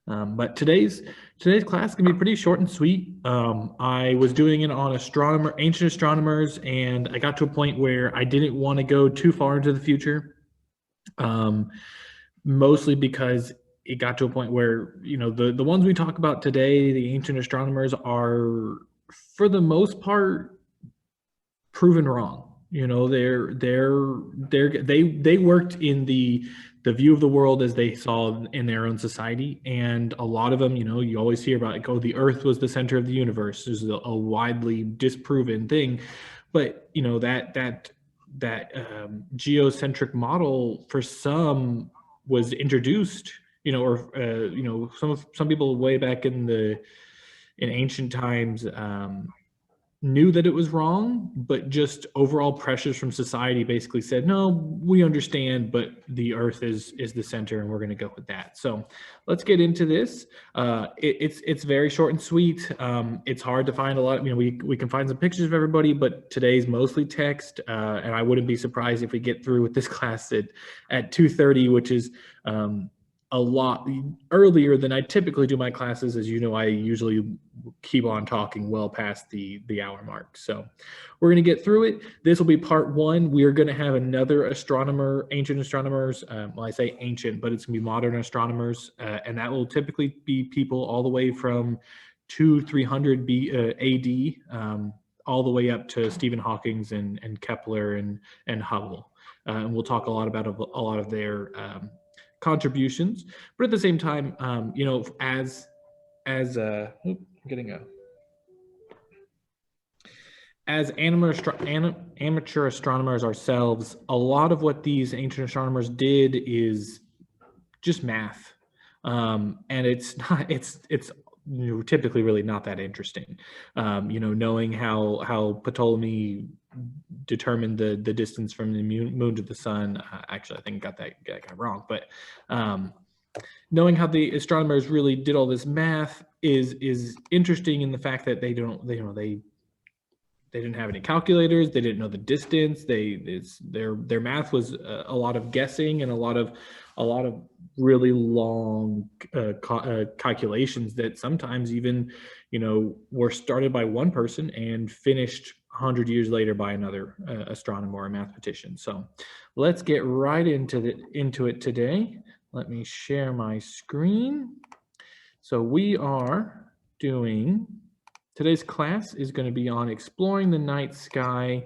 But today's class can be pretty short and sweet. I was doing it on ancient astronomers, and I got to a point where I didn't want to go too far into the future. Mostly because it got to a point where, the ones we talk about today, the ancient astronomers, are for the most part proven wrong. They worked in the view of the world as they saw in their own society, and a lot of them, you always hear about, like, oh, the Earth was the center of the universe. This is a widely disproven thing, but that geocentric model for some was introduced, or some people way back in ancient times knew that it was wrong, but just overall pressures from society basically said, no, we understand, but the Earth is the center, and we're going to go with that. So let's get into this. It's very short and sweet. It's hard to find a lot. We can find some pictures of everybody, but today's mostly text, and I wouldn't be surprised if we get through with this class at 2:30, which is a lot earlier than I typically do my classes. As you know, I usually keep on talking well past the hour mark. So we're going to get through it. This will be part one. We are going to have another ancient astronomers. Well, I say ancient, but it's going to be modern astronomers. And that will typically be people all the way from 300 AD, all the way up to Stephen Hawking's and Kepler and Hubble. And we'll talk a lot about a lot of their contributions, but at the same time, as amateur astronomers ourselves, a lot of what these ancient astronomers did is just math, and it's typically really not that interesting. Knowing how Ptolemy determined the distance from the moon to the sun. Actually, I think I got that guy wrong, but knowing how the astronomers really did all this math is interesting in the fact that they didn't have any calculators. They didn't know the distance. Their math was a lot of guessing and a lot of really long calculations that sometimes even were started by one person and finished 100 years later by another astronomer or mathematician. So let's get right into it today. Let me share my screen. So we are doing, today's class is going to be on exploring the night sky,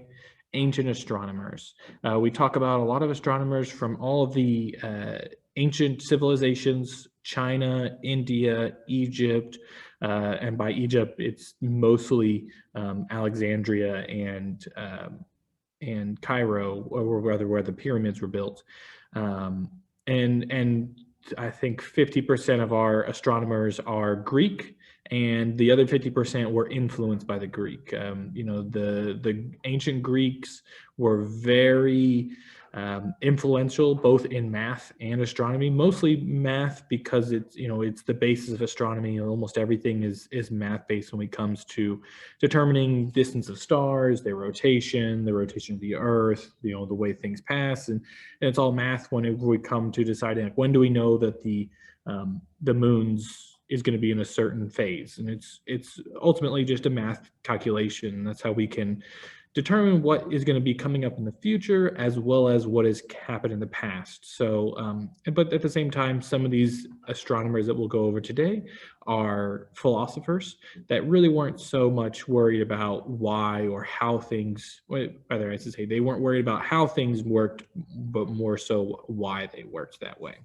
ancient astronomers. We talk about a lot of astronomers from all of the ancient civilizations: China, India, Egypt, and by Egypt, it's mostly Alexandria and Cairo, or rather where the pyramids were built. And I think 50% of our astronomers are Greek, and the other 50% were influenced by the Greek. The ancient Greeks were very influential both in math and astronomy, mostly math because it's the basis of astronomy. Almost everything is math based when it comes to determining distance of stars, their rotation, the rotation of the Earth, the way things pass, and it's all math whenever we come to deciding, like, when do we know that the moon's is going to be in a certain phase. And it's ultimately just a math calculation. That's how we can determine what is going to be coming up in the future, as well as what has happened in the past. So, but at the same time, some of these astronomers that we'll go over today are philosophers that really weren't so much worried about why or how things, rather, I should say, they weren't worried about how things worked, but more so why they worked that way.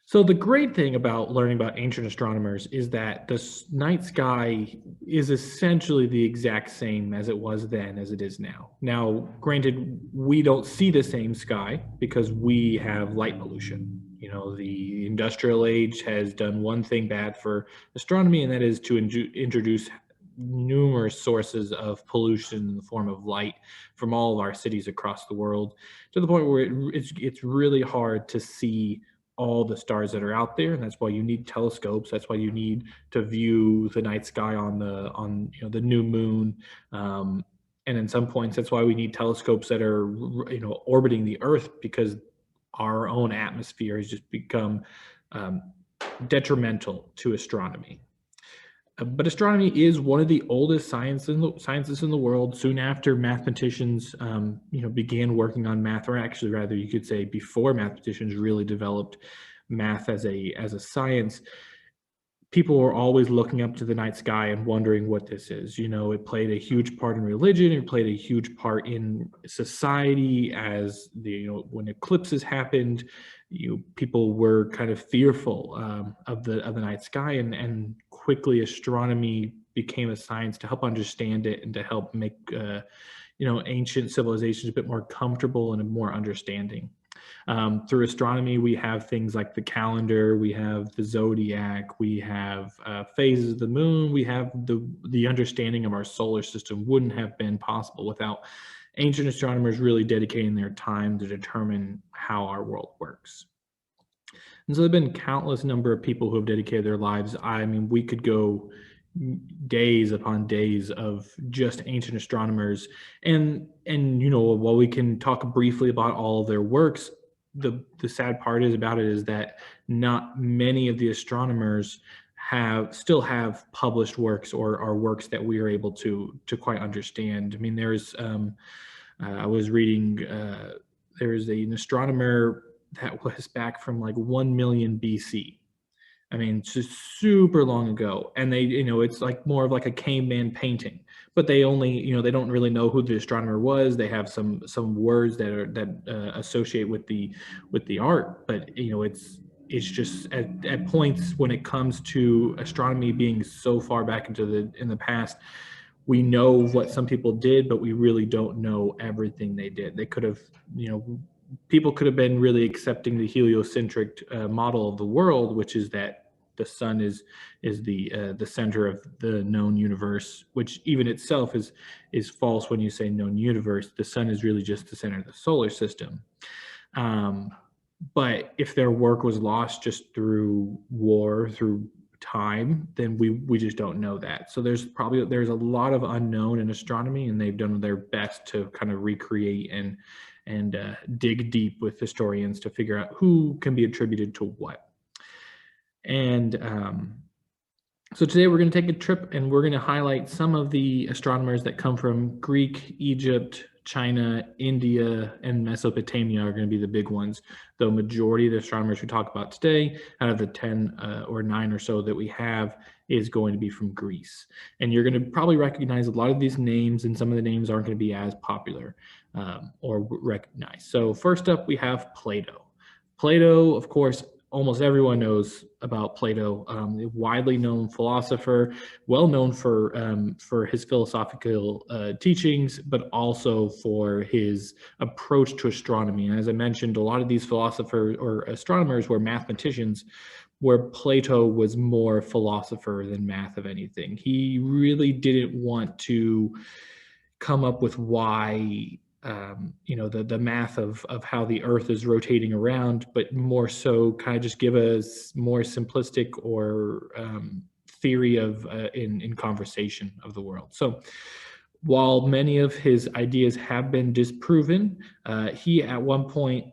So the great thing about learning about ancient astronomers is that the night sky is essentially the exact same as it was then as it is now. Now, granted, we don't see the same sky because we have light pollution. The industrial age has done one thing bad for astronomy, and that is to introduce numerous sources of pollution in the form of light from all of our cities across the world, to the point where it's really hard to see all the stars that are out there, and that's why you need telescopes. That's why you need to view the night sky on the new moon, and in some points, that's why we need telescopes that are orbiting the Earth, because our own atmosphere has just become detrimental to astronomy. But astronomy is one of the oldest sciences in the world. Soon after mathematicians, began working on math, or actually, rather, you could say before mathematicians really developed math as a science, people were always looking up to the night sky and wondering what this is. It played a huge part in religion. It played a huge part in society as when eclipses happened, people were kind of fearful of the night sky, and quickly astronomy became a science to help understand it and to help make ancient civilizations a bit more comfortable and more understanding. Through astronomy, we have things like the calendar, we have the zodiac, we have phases of the moon, we have the understanding of our solar system wouldn't have been possible without ancient astronomers really dedicating their time to determine how our world works. And so there have been countless number of people who have dedicated their lives. I mean, we could go days upon days of just ancient astronomers, and while we can talk briefly about all of their works, the sad part about it is that not many of the astronomers still have published works or works that we are able to quite understand. I mean, there's I was reading there's an astronomer that was back from like 1 million BC. I mean, it's just super long ago, and it's like more of like a caveman painting. But they only, they don't really know who the astronomer was. They have some words that associate with the art, but it's just at points when it comes to astronomy being so far back in the past, we know what some people did, but we really don't know everything they did. They could have, people could have been really accepting the heliocentric model of the world, which is that the sun is the center of the known universe, which even itself is false when you say known universe. The sun is really just the center of the solar system. But if their work was lost just through war, through time, then we just don't know that. So there's a lot of unknown in astronomy, and they've done their best to kind of recreate and dig deep with historians to figure out who can be attributed to what. And so today we're going to take a trip, and we're going to highlight some of the astronomers that come from Greek, Egypt, China, India, and Mesopotamia are going to be the big ones. The majority of the astronomers we talk about today, out of the 10 or 9 or so that we have, is going to be from Greece. And you're going to probably recognize a lot of these names, and some of the names aren't going to be as popular or recognized. So first up, we have Plato. Plato, of course, almost everyone knows about Plato, a widely known philosopher, well known for his philosophical teachings, but also for his approach to astronomy. And as I mentioned, a lot of these philosophers or astronomers were mathematicians, where Plato was more philosopher than math of anything. He really didn't want to come up with why the math of how the earth is rotating around, but more so kind of just give us more simplistic or theory of in conversation of the world. So while many of his ideas have been disproven, he at one point,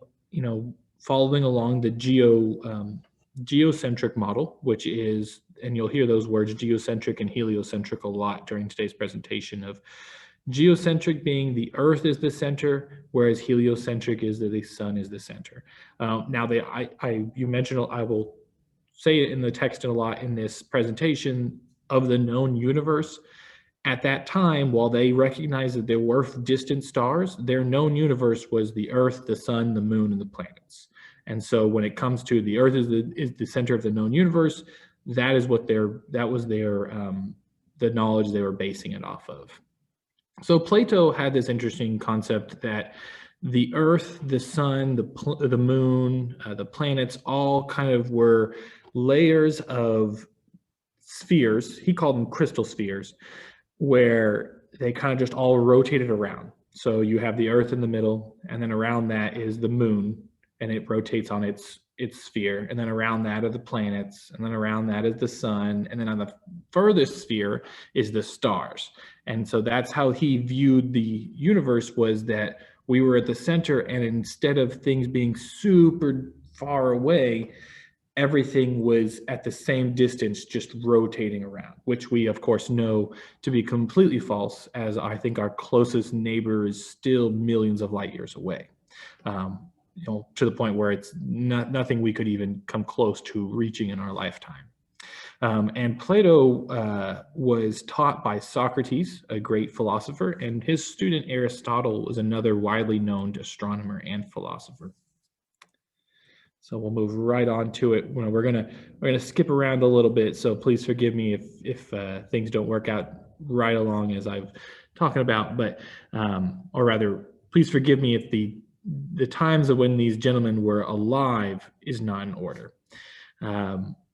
following along the geocentric model, which is, and you'll hear those words geocentric and heliocentric a lot during today's presentation, of geocentric being the earth is the center, whereas heliocentric is that the sun is the center. Now, you mentioned, I will say it in the text a lot in this presentation, of the known universe. At that time, while they recognized that there were distant stars, their known universe was the earth, the sun, the moon, and the planets. And so when it comes to the earth is the center of the known universe, that was the knowledge they were basing it off of. So Plato had this interesting concept that the earth, the sun, the moon, the planets all kind of were layers of spheres. He called them crystal spheres, where they kind of just all rotated around. So you have the earth in the middle, and then around that is the moon, and it rotates on its sphere, and then around that are the planets, and then around that is the sun, and then on the furthest sphere is the stars. And so that's how he viewed the universe, was that we were at the center, and instead of things being super far away, everything was at the same distance, just rotating around, which we, of course, know to be completely false, as I think our closest neighbor is still millions of light years away. To the point where it's nothing we could even come close to reaching in our lifetime. And Plato was taught by Socrates, a great philosopher, and his student Aristotle was another widely known astronomer and philosopher. So we'll move right on to it. We're gonna skip around a little bit, so please forgive me if things don't work out right along as I've talking about, but or rather, please forgive me if the times of when these gentlemen were alive is not in order.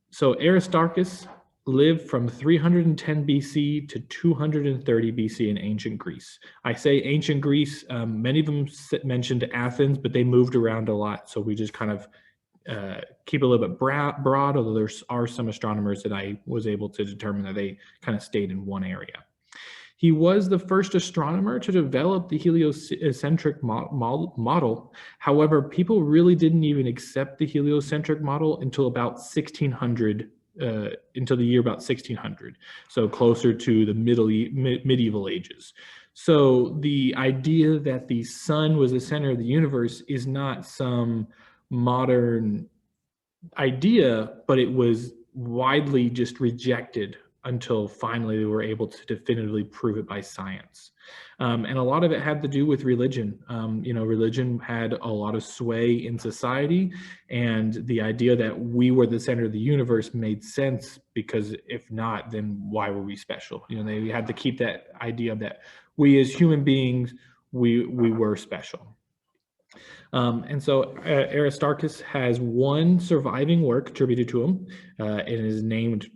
So Aristarchus lived from 310 BC to 230 BC in ancient Greece. I say ancient Greece, many of them mentioned Athens, but they moved around a lot, so we just kind of keep a little bit broad, although there are some astronomers that I was able to determine that they kind of stayed in one area. He was the first astronomer to develop the heliocentric model. However, people really didn't even accept the heliocentric model until about 1600, until the year about 1600, so closer to the medieval ages. So the idea that the sun was the center of the universe is not some modern idea, but it was widely just rejected until finally they were able to definitively prove it by science. And a lot of it had to do with religion. Religion had a lot of sway in society, and the idea that we were the center of the universe made sense, because if not, then why were we special? They had to keep that idea that we as human beings, we were special. And so Aristarchus has one surviving work attributed to him. It is named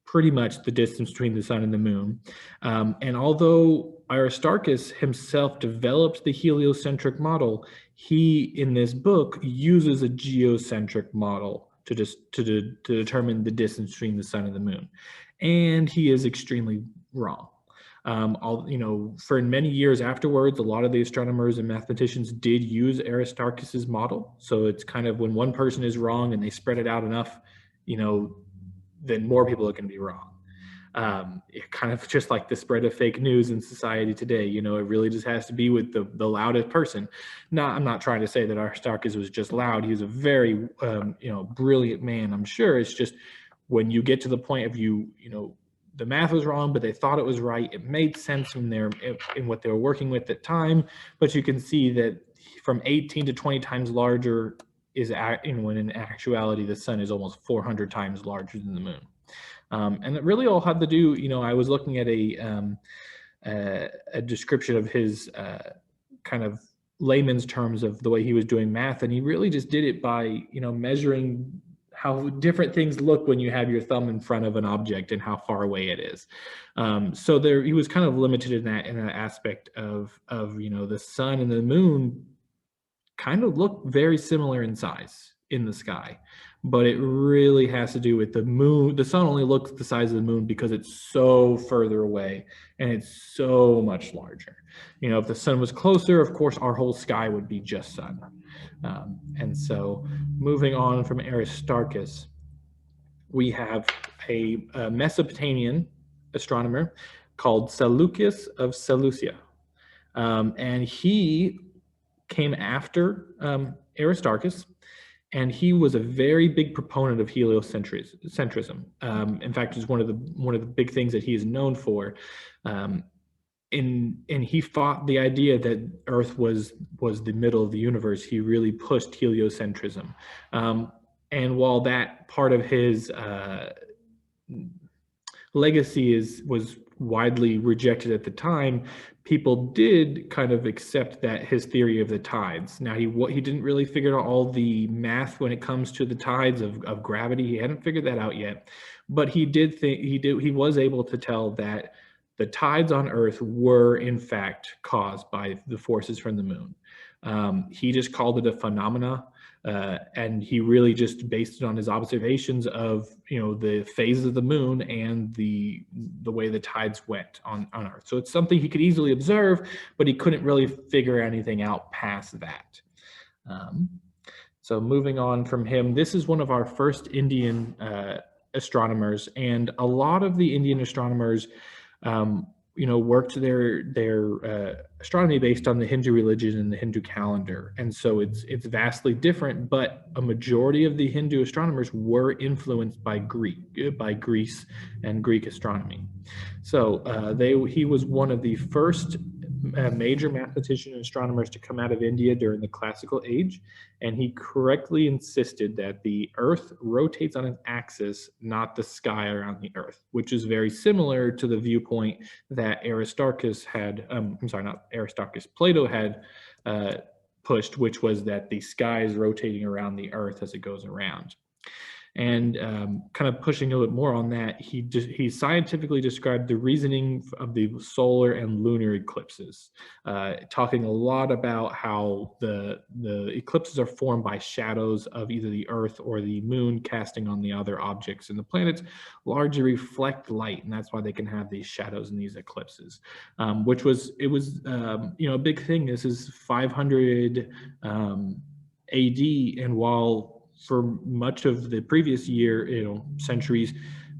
pretty much The Distance Between the Sun and the Moon. And although Aristarchus himself developed the heliocentric model, he, in this book, uses a geocentric model to determine the distance between the sun and the moon. And he is extremely wrong. For many years afterwards, a lot of the astronomers and mathematicians did use Aristarchus's model. So it's kind of when one person is wrong and they spread it out enough, then more people are going to be wrong. Kind of just like the spread of fake news in society today. It really just has to be with the loudest person. Now, I'm not trying to say that Aristarchus was just loud. He was a very, brilliant man, I'm sure. It's just when you get to the point of the math was wrong, but they thought it was right. It made sense in what they were working with at the time, but you can see that from 18 to 20 times larger is when in actuality the sun is almost 400 times larger than the moon. And it really all had to do. I was looking at a description of his kind of layman's terms of the way he was doing math, and he really just did it by measuring how different things look when you have your thumb in front of an object and how far away it is. So he was kind of limited in that aspect of the sun and the moon kind of look very similar in size in the sky, but it really has to do with the moon. The sun only looks the size of the moon because it's so further away and it's so much larger. If the sun was closer, of course, our whole sky would be just sun. And so moving on from Aristarchus, we have a Mesopotamian astronomer called Seleucus of Seleucia. And he came after Aristarchus, and he was a very big proponent of heliocentrism. In fact, it's one of the big things that he is known for. And he fought the idea that Earth was the middle of the universe. He really pushed heliocentrism. And while that part of his legacy was widely rejected at the time, people did kind of accept that his theory of the tides. Now, he didn't really figure out all the math when it comes to the tides of gravity. He hadn't figured that out yet, but he was able to tell that the tides on Earth were in fact caused by the forces from the moon. He just called it a phenomena. and he really just based it on his observations of the phases of the moon and the way the tides went on Earth. So it's something he could easily observe, but he couldn't really figure anything out past that. So moving on from him, this is one of our first Indian astronomers, and a lot of the Indian astronomers worked their astronomy based on the Hindu religion and the Hindu calendar, and so it's vastly different. But a majority of the Hindu astronomers were influenced by Greece and Greek astronomy. So he was one of the first major mathematicians and astronomers to come out of India during the classical age, and he correctly insisted that the Earth rotates on an axis, not the sky around the Earth, which is very similar to the viewpoint that Plato had pushed, which was that the sky is rotating around the Earth as it goes around. And kind of pushing a little bit more on that, he scientifically described the reasoning of the solar and lunar eclipses, talking a lot about how the eclipses are formed by shadows of either the Earth or the moon casting on the other objects, and the planets largely reflect light, and that's why they can have these shadows in these eclipses, which was a big thing. This is 500 AD, and while for much of the previous year, centuries,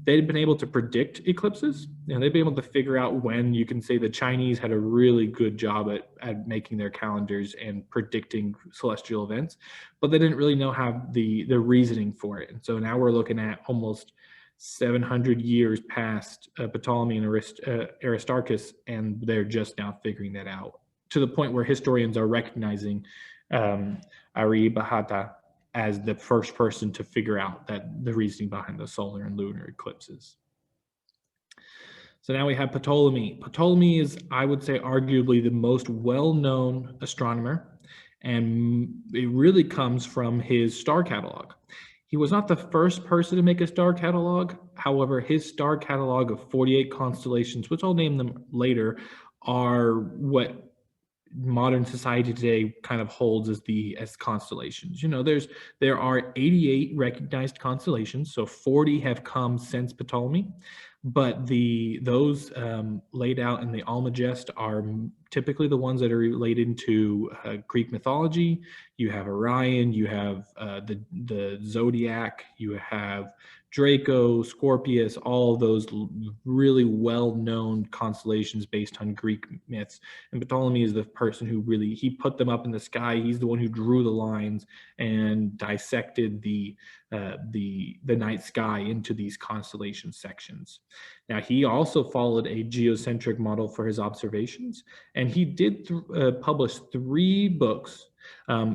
they'd been able to predict eclipses, and they'd be able to figure out when. You can say the Chinese had a really good job at making their calendars and predicting celestial events, but they didn't really know how the reasoning for it. And so now we're looking at almost 700 years past Ptolemy and Aristarchus, and they're just now figuring that out, to the point where historians are recognizing Aryabhata as the first person to figure out that the reasoning behind the solar and lunar eclipses. So now we have Ptolemy. Ptolemy is, I would say, arguably the most well-known astronomer, and it really comes from his star catalog. He was not the first person to make a star catalog. However, his star catalog of 48 constellations, which I'll name them later, are what modern society today kind of holds as constellations. There are 88 recognized constellations, so 40 have come since Ptolemy, but those laid out in the Almagest are typically the ones that are related to Greek mythology. You have Orion, you have the Zodiac, you have Draco, Scorpius, all of those really well-known constellations based on Greek myths. And Ptolemy is the person who he put them up in the sky. He's the one who drew the lines and dissected the night sky into these constellation sections. Now, he also followed a geocentric model for his observations, and he did publish 3 books.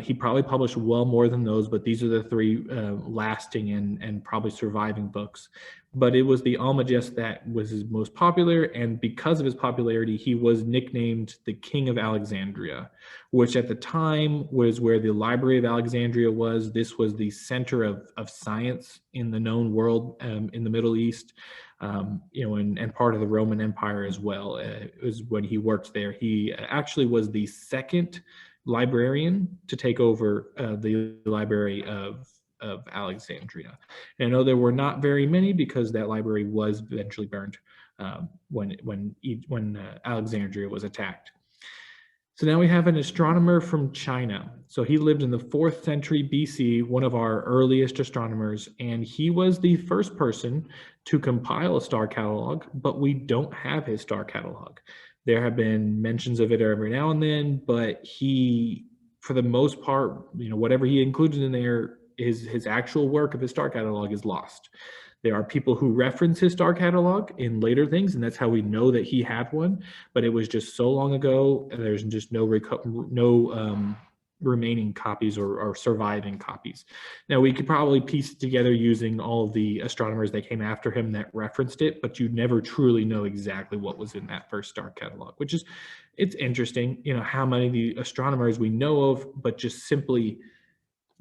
He probably published well more than those, but these are the 3 lasting and probably surviving books. But it was the Almagest that was his most popular, and because of his popularity, he was nicknamed the King of Alexandria, which at the time was where the Library of Alexandria was. This was the center of science in the known world in the Middle East, and part of the Roman Empire as well. It was when he worked there. He actually was the second librarian to take over the Library of Alexandria. And I know there were not very many because that library was eventually burned when Alexandria was attacked. So now we have an astronomer from China. So he lived in the 4th century BC, one of our earliest astronomers, and he was the first person to compile a star catalog, but we don't have his star catalog. There have been mentions of it every now and then, but he, for the most part, whatever he included in there, his actual work of his star catalog is lost. There are people who reference his star catalog in later things, and that's how we know that he had one, but it was just so long ago, and there's just no remaining copies or surviving copies. Now, we could probably piece it together using all of the astronomers that came after him that referenced it, but you never truly know exactly what was in that first star catalog, it's interesting, how many of the astronomers we know of, but just simply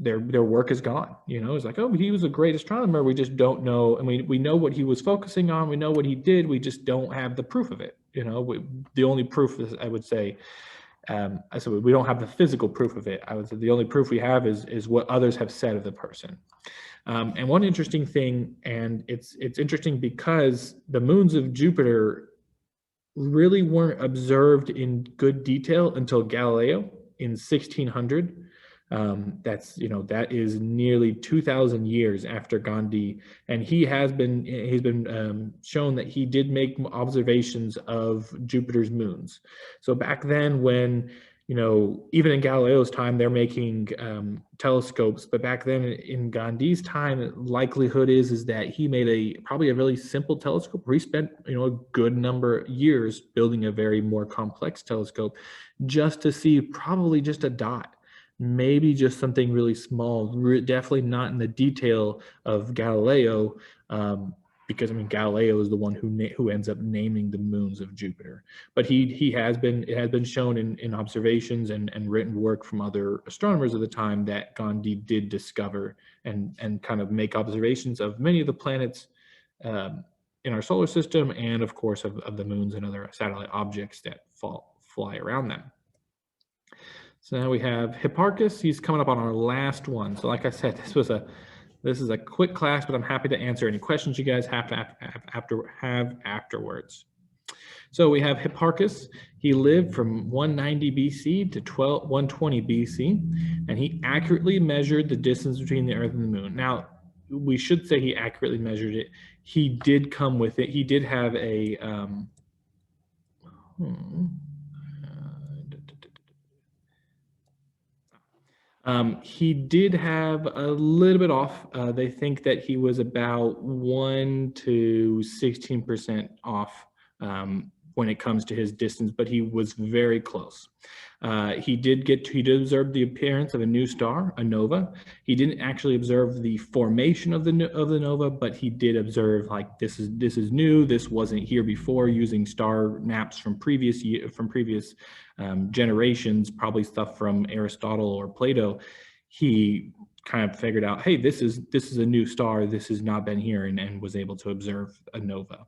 their work is gone. It's like, oh, he was a great astronomer. We just don't know. And we know what he was focusing on. We know what he did. We just don't have the proof of it. The only proof is, I would say, So we don't have the physical proof of it. I would say the only proof we have is what others have said of the person. And one interesting thing, and it's interesting because the moons of Jupiter really weren't observed in good detail until Galileo in 1600. That is nearly 2,000 years after Gandhi, and he's been shown that he did make observations of Jupiter's moons. So back then, when even in Galileo's time, they're making telescopes, but back then in Gandhi's time, likelihood is that he made probably a really simple telescope. He spent a good number of years building a very more complex telescope just to see probably just a dot, maybe just something really small, definitely not in the detail of Galileo, because Galileo is the one who ends up naming the moons of Jupiter. But it has been shown in observations and written work from other astronomers of the time that Gandhi did discover and kind of make observations of many of the planets in our solar system, and of course of the moons and other satellite objects that fly around them. So now we have Hipparchus. He's coming up on our last one. So like I said, this is a quick class, but I'm happy to answer any questions you guys have afterwards. So we have Hipparchus. He lived from 190 BC to 120 BC, and he accurately measured the distance between the Earth and the Moon. Now, we should say he accurately measured it. He did come with it. He did have a he did have a little bit off. They think that he was about 1 to 16% off when it comes to his distance, but he was very close. He did observe the appearance of a new star, a nova. He didn't actually observe the formation of the nova, but he did observe like this is new. This wasn't here before, using star maps from previous generations, probably stuff from Aristotle or Plato. He kind of figured out, hey, this is a new star. This has not been here, and was able to observe a nova.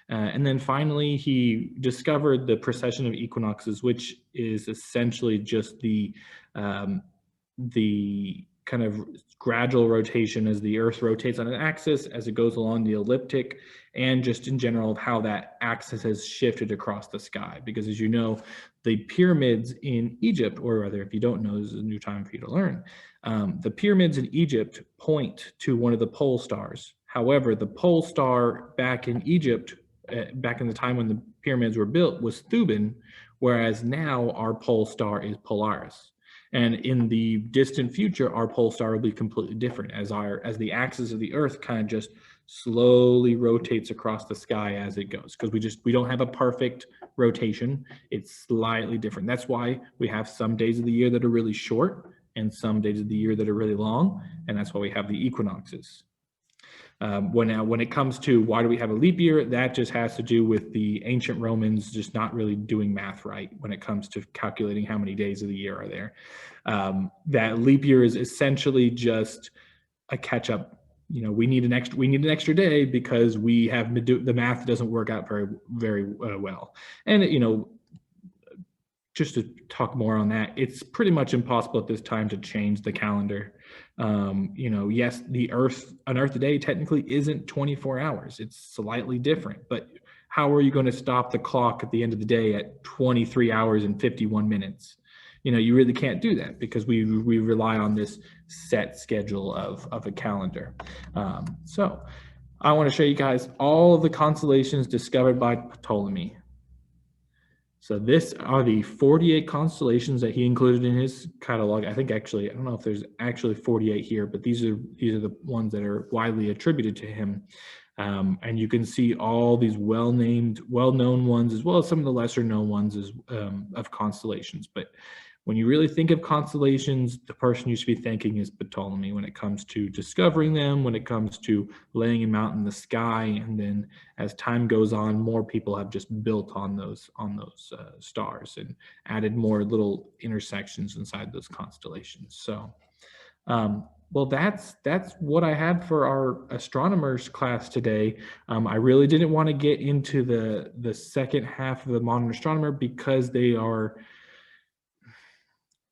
And then finally, he discovered the precession of equinoxes, which is essentially just the kind of gradual rotation as the Earth rotates on an axis as it goes along the elliptic, and just in general of how that axis has shifted across the sky. Because as you know, the pyramids in Egypt, or rather, if you don't know, this is a new time for you to learn. The pyramids in Egypt point to one of the pole stars. However, the pole star back in Egypt, back in the time when the pyramids were built, was Thuban, whereas now our pole star is Polaris. And in the distant future, our pole star will be completely different as the axis of the Earth kind of just slowly rotates across the sky as it goes, because we don't have a perfect rotation. It's slightly different. That's why we have some days of the year that are really short and some days of the year that are really long, and that's why we have the equinoxes. When it comes to why do we have a leap year, that just has to do with the ancient Romans just not really doing math right when it comes to calculating how many days of the year are there. That leap year is essentially just a catch up. We need an extra day because the math doesn't work out very well. And just to talk more on that, it's pretty much impossible at this time to change the calendar. Yes, an Earth day technically isn't 24 hours. It's slightly different, but how are you going to stop the clock at the end of the day at 23 hours and 51 minutes? You really can't do that because we rely on this set schedule of a calendar. So I want to show you guys all of the constellations discovered by Ptolemy. So this are the 48 constellations that he included in his catalog. I think actually, I don't know if there's actually 48 here, but these are the ones that are widely attributed to him. And you can see all these well-known ones, as well as some of the lesser known ones of constellations. But when you really think of constellations, the person you should be thinking is Ptolemy when it comes to discovering them, when it comes to laying them out in the sky. And then as time goes on, more people have just built on those stars and added more little intersections inside those constellations. So, well, that's what I had for our astronomers class today. I really didn't want to get into the second half of the modern astronomer because they are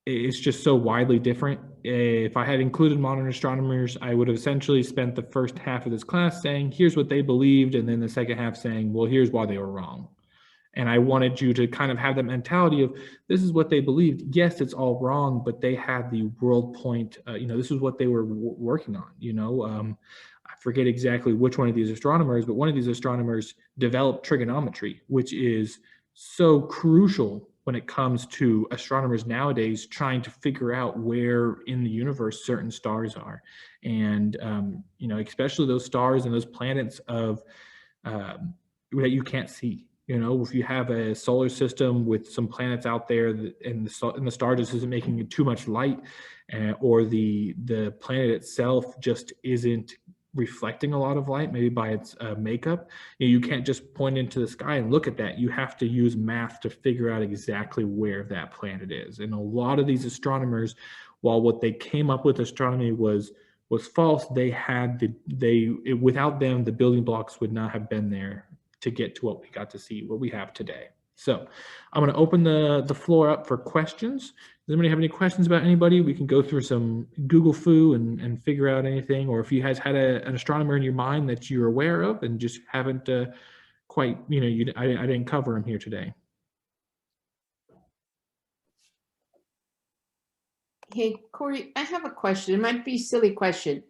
it's just so widely different. If I had included modern astronomers, I would have essentially spent the first half of this class saying, here's what they believed, and then the second half saying, well, here's why they were wrong. And I wanted you to kind of have that mentality of this is what they believed. Yes, it's all wrong, but they had the world point. This is what they were working on. I forget exactly which one of these astronomers, but one of these astronomers developed trigonometry, which is so crucial when it comes to astronomers nowadays trying to figure out where in the universe certain stars are. And, especially those stars and those planets that you can't see. If you have a solar system with some planets out there and the star just isn't making too much light, or the planet itself just isn't reflecting a lot of light, maybe by its makeup, you can't just point into the sky and look at that. You have to use math to figure out exactly where that planet is. And a lot of these astronomers, while what they came up with astronomy was false, without them, the building blocks would not have been there to get to what we got to see, what we have today. So I'm going to open the floor up for questions. Does anybody have any questions about anybody? We can go through some Google Foo and figure out anything, or if you guys had an astronomer in your mind that you're aware of and just haven't quite, I didn't cover them here today. Hey, Corey, I have a question. It might be a silly question.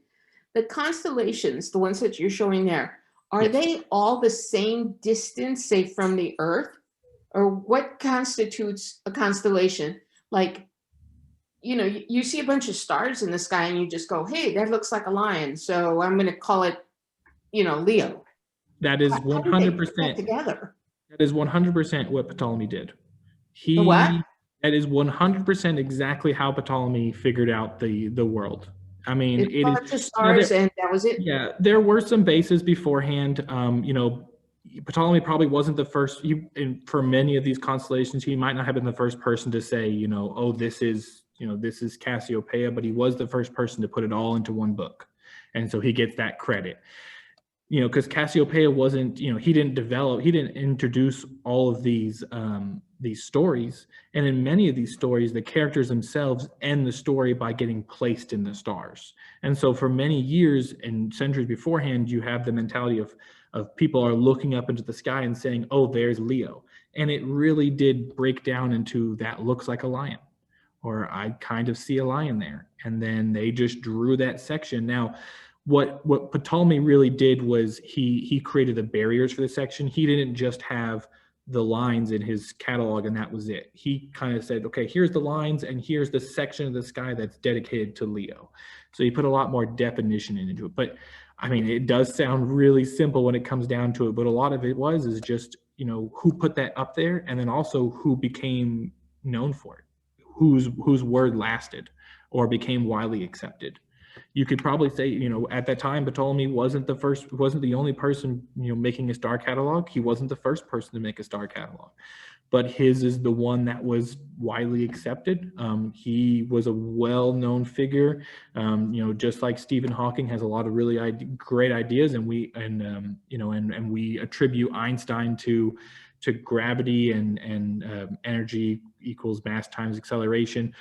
The constellations, the ones that you're showing there, are Yes. they all the same distance, say, from the Earth? Or what constitutes a constellation? Like, you see a bunch of stars in the sky and you just go, hey, that looks like a lion. So I'm going to call it, Leo. That is How did they put 100%. that together? That is 100% what Ptolemy did. What? That is 100% exactly how Ptolemy figured out the world. I mean, It's it is bunch of stars and that was it? Yeah, there were some bases beforehand. Ptolemy probably wasn't the first. For many of these constellations, he might not have been the first person to say, oh, this is Cassiopeia, but he was the first person to put it all into one book, and so he gets that credit. Because Cassiopeia wasn't, he didn't introduce all of these stories, and in many of these stories, the characters themselves end the story by getting placed in the stars. And so, for many years and centuries beforehand, you have the mentality of people are looking up into the sky and saying, "Oh, there's Leo," and it really did break down into that looks like a lion, or I kind of see a lion there, and then they just drew that section. Now, what Ptolemy really did was he created the barriers for the section. He didn't just have the lines in his catalog and that was it. He kind of said, okay, here's the lines and here's the section of the sky that's dedicated to Leo. So he put a lot more definition into it. But I mean, it does sound really simple when it comes down to it, but a lot of it is just, who put that up there, and then also who became known for it, whose word lasted or became widely accepted. You could probably say, at that time, Ptolemy wasn't the only person, making a star catalog. He wasn't the first person to make a star catalog, but his is the one that was widely accepted. He was a well-known figure, just like Stephen Hawking has a lot of really great ideas, and we attribute Einstein to gravity and energy equals mass times acceleration.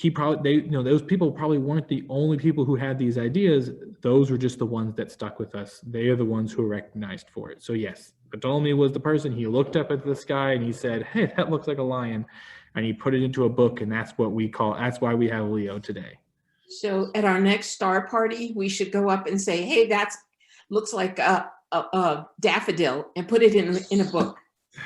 Those people probably weren't the only people who had these ideas. Those were just the ones that stuck with us. They are the ones who are recognized for it. So yes, Ptolemy was the person. He looked up at the sky and he said, hey, that looks like a lion. And he put it into a book, and that's why we have Leo today. So at our next star party, we should go up and say, hey, that looks like a daffodil, and put it in a book,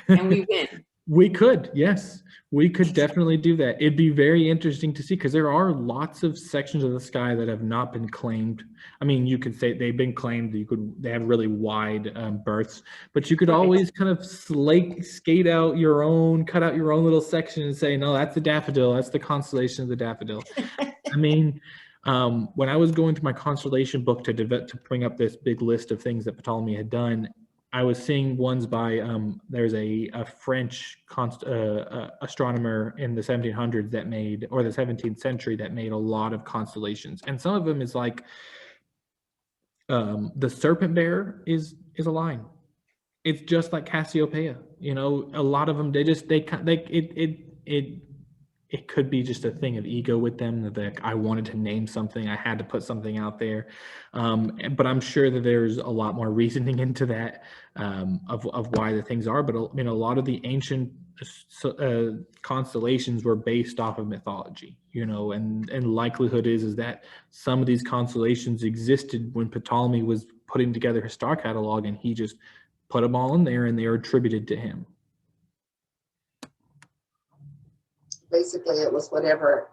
and we win. We could, yes. We could definitely do that. It'd be very interesting to see, because there are lots of sections of the sky that have not been claimed. I mean, you could say they've been claimed. They have really wide berths, but you could always kind of cut out your own little section and say, no, that's the daffodil. That's the constellation of the daffodil. I mean, when I was going through my constellation book to bring up this big list of things that Ptolemy had done, I was seeing ones by there's a French astronomer in the 1700s that made, or the 17th century, that made a lot of constellations, and some of them is like the serpent bearer is a line. It's just like Cassiopeia. A lot of them it it could be just a thing of ego with them that I wanted to name something, I had to put something out there. But I'm sure that there's a lot more reasoning into that, of why the things are. But a lot of the ancient constellations were based off of mythology, and likelihood is that some of these constellations existed when Ptolemy was putting together his star catalog, and he just put them all in there, and they are attributed to him. Basically, it was whatever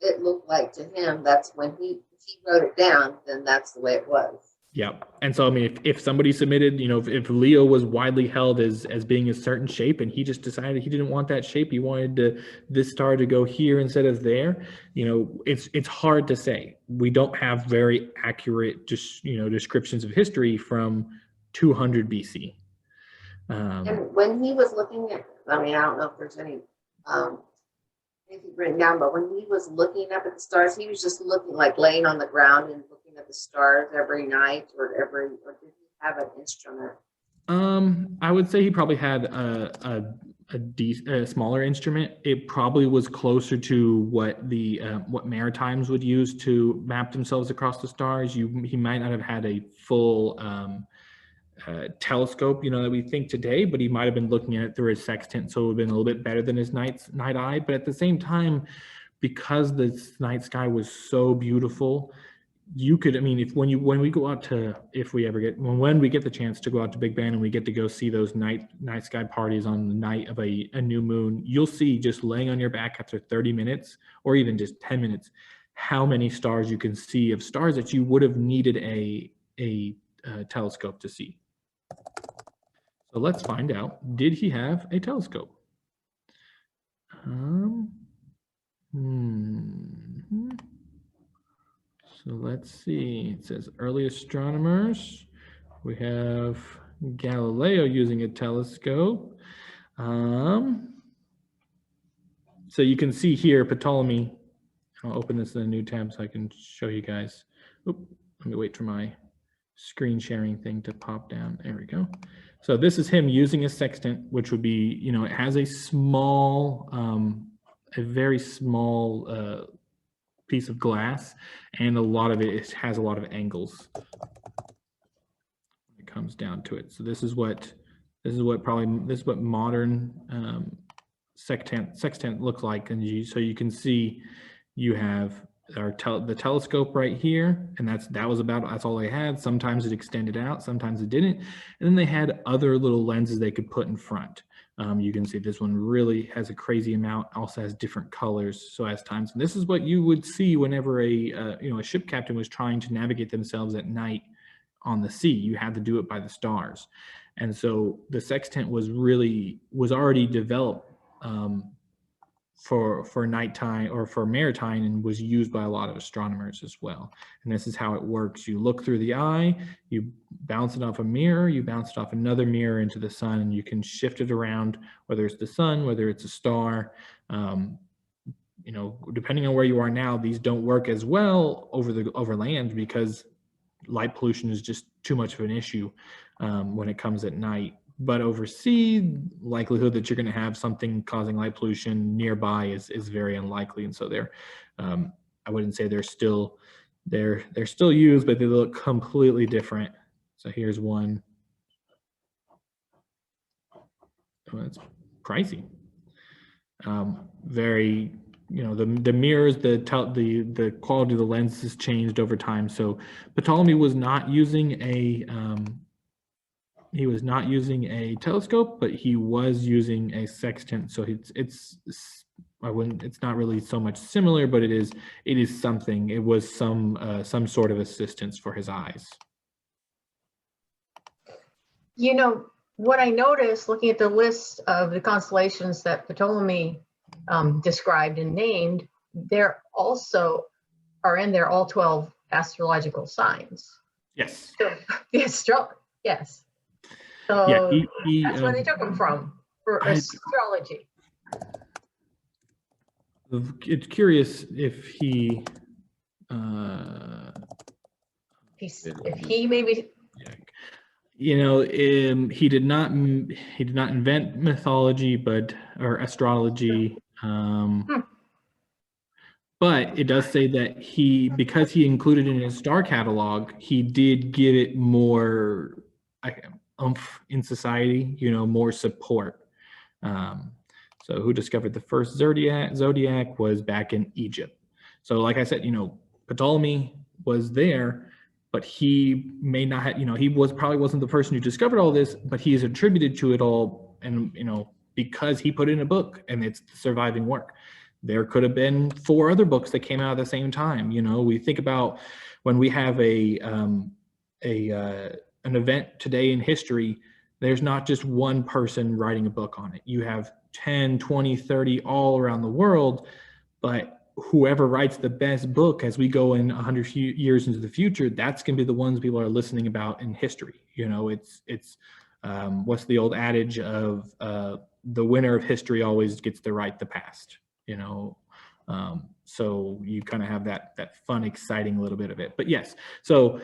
it looked like to him. That's when he wrote it down, then that's the way it was. Yeah. And so, I mean, if somebody submitted, if Leo was widely held as being a certain shape, and he just decided he didn't want that shape, he wanted this star to go here instead of there, it's hard to say. We don't have very accurate, descriptions of history from 200 BC. And when he was looking at, I don't know if there's anything written down, but when he was looking up at the stars, he was just looking, like laying on the ground and looking at the stars every night, or did he have an instrument? I would say he probably had a smaller instrument. It probably was closer to what what Maritimes would use to map themselves across the stars. He might not have had a full telescope, that we think today, but he might have been looking at it through his sextant, so it would have been a little bit better than his night eye. But at the same time, because the night sky was so beautiful, you could, when we go out to, when we get the chance to go out to Big Bend and we get to go see those night sky parties on the night of a new moon, you'll see, just laying on your back after 30 minutes or even just 10 minutes, how many stars you can see, of stars that you would have needed a telescope to see. So let's find out, did he have a telescope? So let's see. It says early astronomers. We have Galileo using a telescope. So you can see here, Ptolemy. I'll open this in a new tab so I can show you guys. Oop, let me wait for my screen sharing thing to pop down. There we go. So this is him using a sextant, which would be, it has a small, a very small piece of glass, and a lot of it has a lot of angles when it comes down to it. So this is what modern sextant looks like. And so you can see you have the telescope right here, and that's all they had. Sometimes it extended out, sometimes it didn't, and then they had other little lenses they could put in front. You can see this one really has a crazy amount, also has different colors, so has times. And this is what you would see whenever a ship captain was trying to navigate themselves at night on the sea. You had to do it by the stars, and so the sextant was already developed for nighttime or for maritime, and was used by a lot of astronomers as well. And this is how it works. You look through the eye, you bounce it off a mirror, you bounce it off another mirror into the sun, and you can shift it around, whether it's the sun, whether it's a star. Depending on where you are now, these don't work as well over land, because light pollution is just too much of an issue when it comes at night. But over sea, likelihood that you're going to have something causing light pollution nearby is very unlikely. And so I wouldn't say they're still used, but they look completely different. So here's one. Oh, that's pricey. Very, the mirrors, the quality of the lens has changed over time. So Ptolemy was not using a telescope, but he was using a sextant. So it's not really so much similar, but it is something. It was some sort of assistance for his eyes. What I noticed looking at the list of the constellations that Ptolemy described and named, there also are in there all 12 astrological signs. Yes. So yes. So yeah, that's where they took them from for astrology. It's curious if he maybe. He did not invent mythology, or astrology. But it does say that because he included it in his star catalog, he did give it more oomph in society, more support. So who discovered the first zodiac was back in Egypt. So like I said, Ptolemy was there, but he may not have, he probably wasn't the person who discovered all this, but he is attributed to it all. And, because he put it in a book and it's the surviving work. There could have been 4 other books that came out at the same time. We think about when we have an event today in history, there's not just one person writing a book on it. You have 10, 20, 30 all around the world, but whoever writes the best book as we go in 100 years into the future, that's going to be the ones people are listening about in history. It's what's the old adage of the winner of history always gets to write the past. So you kind of have that fun, exciting little bit of it. But yes, so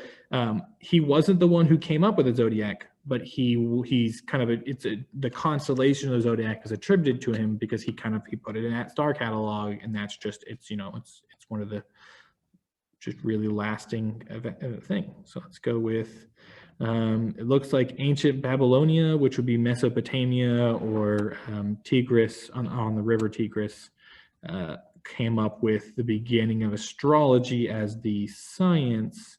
he wasn't the one who came up with the zodiac, but he's kind of the constellation of the zodiac is attributed to him because he put it in that star catalog, and that's just it's one of the just really lasting thing. So let's go with it looks like ancient Babylonia, which would be Mesopotamia, or Tigris on the river Tigris. Came up with the beginning of astrology as the science.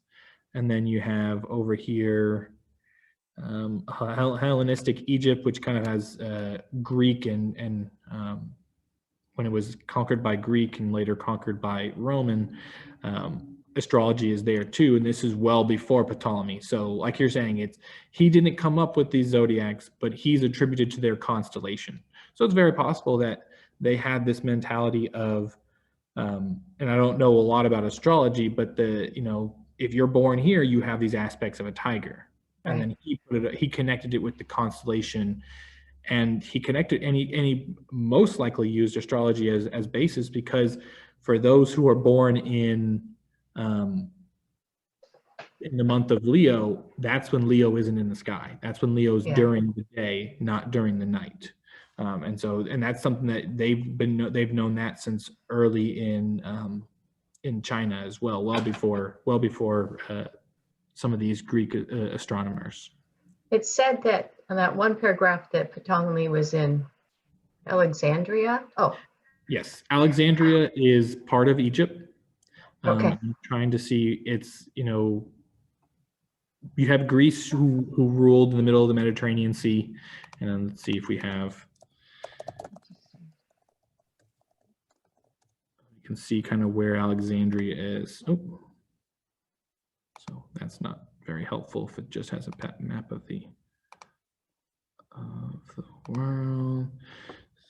And then you have over here Hellenistic Egypt, which kind of has Greek and when it was conquered by Greek and later conquered by Roman, astrology is there too. And this is well before Ptolemy. So like you're saying, he didn't come up with these zodiacs, but he's attributed to their constellation. So it's very possible that they had this mentality of, and I don't know a lot about astrology, but if you're born here, you have these aspects of a tiger. Right. And then he connected it with the constellation, and he connected, and he most likely used astrology as basis, because for those who are born in the month of Leo, that's when Leo isn't in the sky. That's when Leo's during the day, not during the night. And that's something that they've known that since early in China as well, well before some of these Greek astronomers. It said that on that one paragraph that Ptolemy was in Alexandria. Oh, yes, Alexandria is part of Egypt. Okay. I'm trying to see, you have Greece who ruled in the middle of the Mediterranean Sea, and then let's see if we have. You can see kind of where Alexandria is. Oh, so that's not very helpful if it just has a map of the world.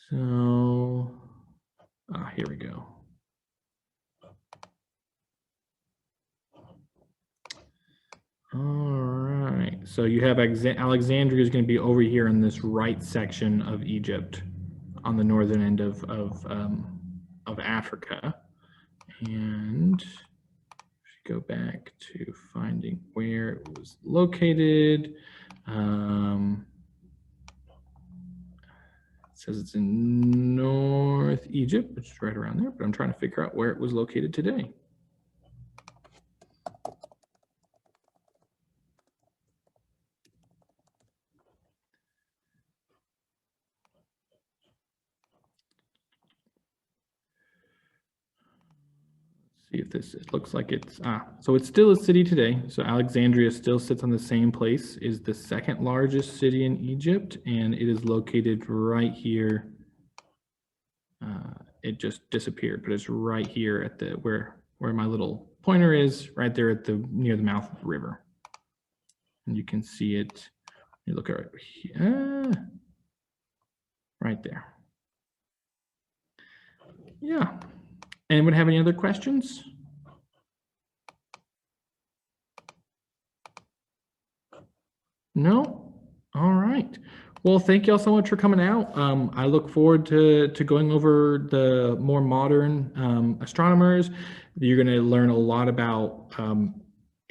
So, here we go. All right, so you have Alexandria is going to be over here in this right section of Egypt, on the northern end of Africa. And go back to finding where it was located. It says it's in North Egypt, which is right around there, but I'm trying to figure out where it was located today. See if it looks like so it's still a city today. So Alexandria still sits on the same place, is the second largest city in Egypt, and it is located right here. It just disappeared, but it's right here at where my little pointer is, right there at near the mouth of the river. And you can see it, you look at it here, right there. Yeah. Anyone have any other questions? No? All right. Well, thank you all so much for coming out. I look forward to going over the more modern astronomers. You're going to learn a lot about,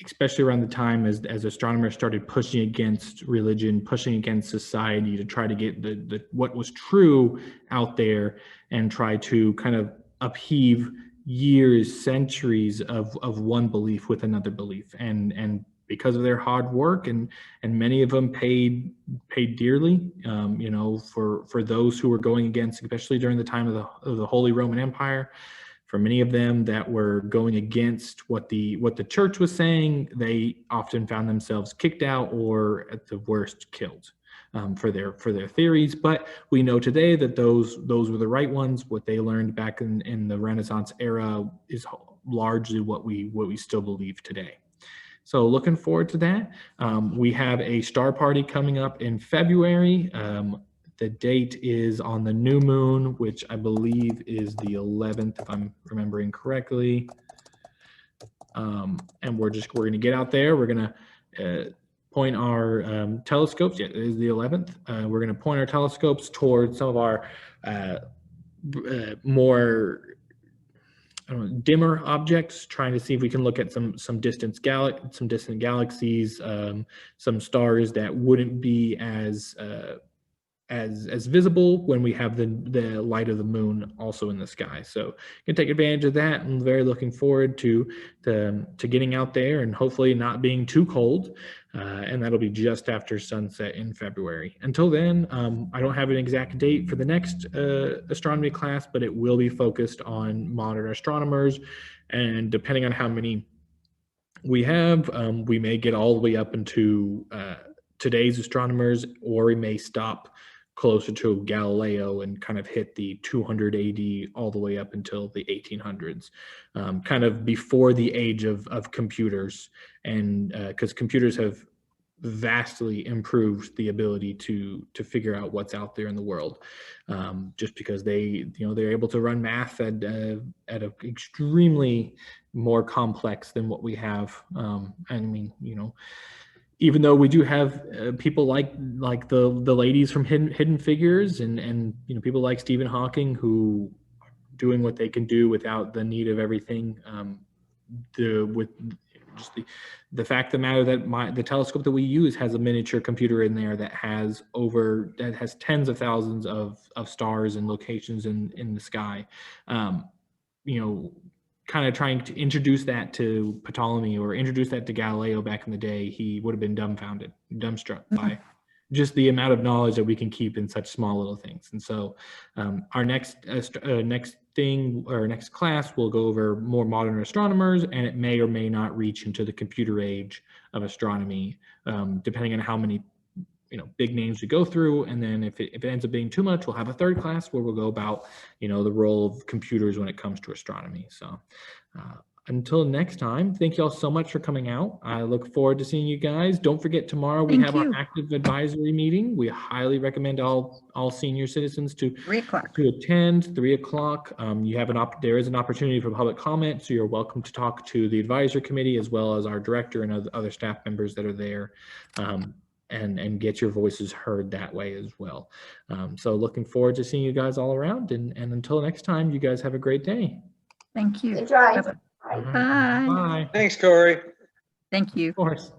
especially around the time as astronomers started pushing against religion, pushing against society to try to get what was true out there and try to kind of upheave years, centuries of one belief with another belief, and because of their hard work, and many of them paid dearly, you know, for those who were going against, especially during the time of the Holy Roman Empire. For many of them that were going against what the church was saying, they often found themselves kicked out, or at the worst killed, for their theories. But we know today that those were the right ones. What they learned back in the Renaissance era is largely what we still believe today. So looking forward to that. We have a star party coming up in February. The date is on the new moon, which I believe is the 11th, if I'm remembering correctly. And we're going to get out there. We're going to point our telescopes. Yeah, it is the 11th. We're going to point our telescopes towards some of our more dimmer objects, trying to see if we can look at some distant galaxies, some stars that wouldn't be as visible when we have the light of the moon also in the sky. So you can take advantage of that. I'm very looking forward to getting out there and hopefully not being too cold. And that'll be just after sunset in February. Until then, I don't have an exact date for the next astronomy class, but it will be focused on modern astronomers. And depending on how many we have, we may get all the way up into today's astronomers, or we may stop closer to Galileo and kind of hit the 200 AD all the way up until the 1800s, kind of before the age of computers, and because computers have vastly improved the ability to figure out what's out there in the world, just because they're able to run math at an extremely more complex than what we have. I mean, even though we do have people like the ladies from Hidden Figures, and people like Stephen Hawking, who are doing what they can do without the need of everything. With just the fact of the matter that the telescope that we use has a miniature computer in there that has tens of thousands of stars and locations in the sky. Kind of trying to introduce that to Ptolemy or introduce that to Galileo back in the day, he would have been dumbstruck by just the amount of knowledge that we can keep in such small little things. And so our next class, we'll go over more modern astronomers, and it may or may not reach into the computer age of astronomy, depending on how many big names we go through. And then if it ends up being too much, we'll have a third class where we'll go about the role of computers when it comes to astronomy. So until next time, thank you all so much for coming out. I look forward to seeing you guys. Don't forget, tomorrow we have our active advisory meeting. We highly recommend all senior citizens to 3 o'clock. to attend. 3 o'clock. There is an opportunity for public comment, so you're welcome to talk to the advisory committee as well as our director and other staff members that are there. And get your voices heard that way as well. So looking forward to seeing you guys all around. And until next time, you guys have a great day. Thank you. Enjoy. Bye-bye. Bye. Bye. Thanks, Corey. Thank you. Of course.